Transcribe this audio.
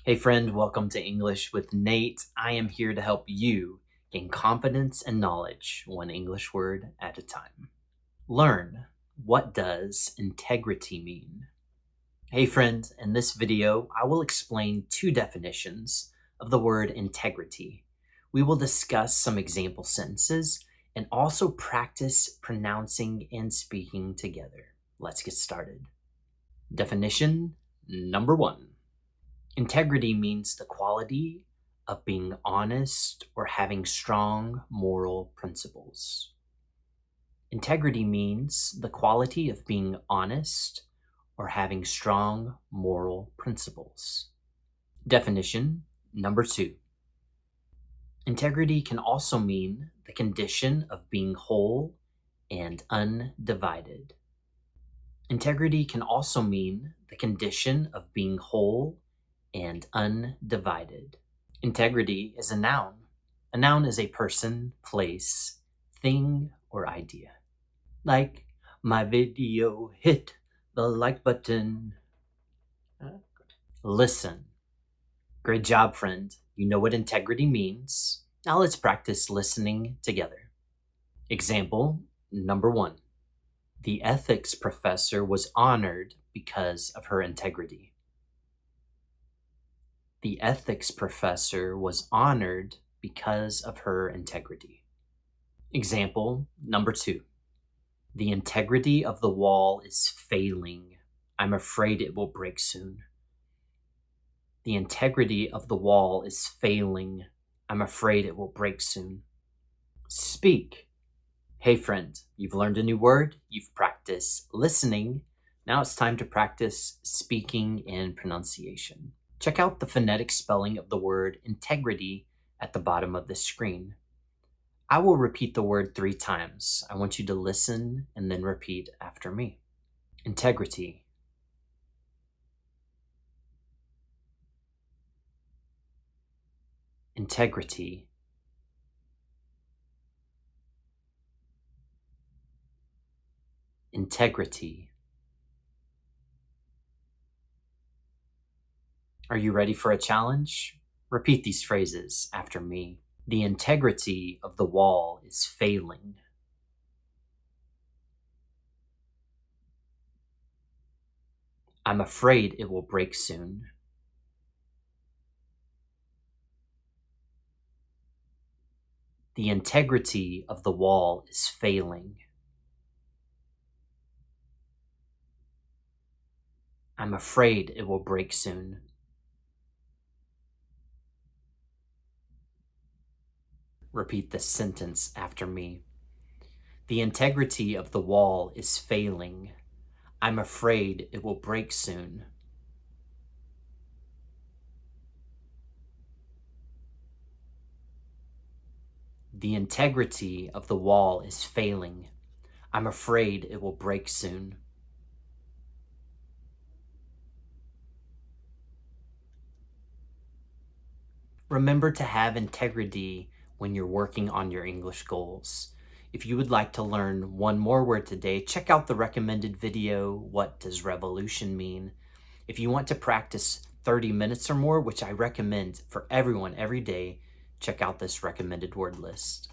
Hey friend, welcome to English with Nate. I am here to help you gain confidence and knowledge, one English word at a time. Learn, what does integrity mean? Hey friend, in this video, I will explain two definitions of the word integrity. We will discuss some example sentences and also practice pronouncing and speaking together. Let's get started. Definition number one. Integrity means the quality of being honest or having strong moral principles. Integrity means the quality of being honest or having strong moral principles. Definition number two. Integrity can also mean the condition of being whole and undivided. Integrity can also mean the condition of being whole and undivided. Integrity is a noun. A noun is a person, place, thing, or idea. Like, my video hit the like button. Listen. Great job, friend. You know what integrity means. Now let's practice listening together. Example number one. The ethics professor was honored because of her integrity. The ethics professor was honored because of her integrity. Example number two. The integrity of the wall is failing. I'm afraid it will break soon. The integrity of the wall is failing. I'm afraid it will break soon. Speak. Hey friend, you've learned a new word. You've practiced listening. Now it's time to practice speaking and pronunciation. Check out the phonetic spelling of the word integrity at the bottom of the screen. I will repeat the word 3 times. I want you to listen and then repeat after me. Integrity. Integrity. Integrity. Are you ready for a challenge? Repeat these phrases after me. The integrity of the wall is failing. I'm afraid it will break soon. The integrity of the wall is failing. I'm afraid it will break soon. Repeat this sentence after me. The integrity of the wall is failing. I'm afraid it will break soon. The integrity of the wall is failing. I'm afraid it will break soon. Remember to have integrity when you're working on your English goals. If you would like to learn one more word today, check out the recommended video, What Does Revolution Mean? If you want to practice 30 minutes or more, which I recommend for everyone every day, check out this recommended word list.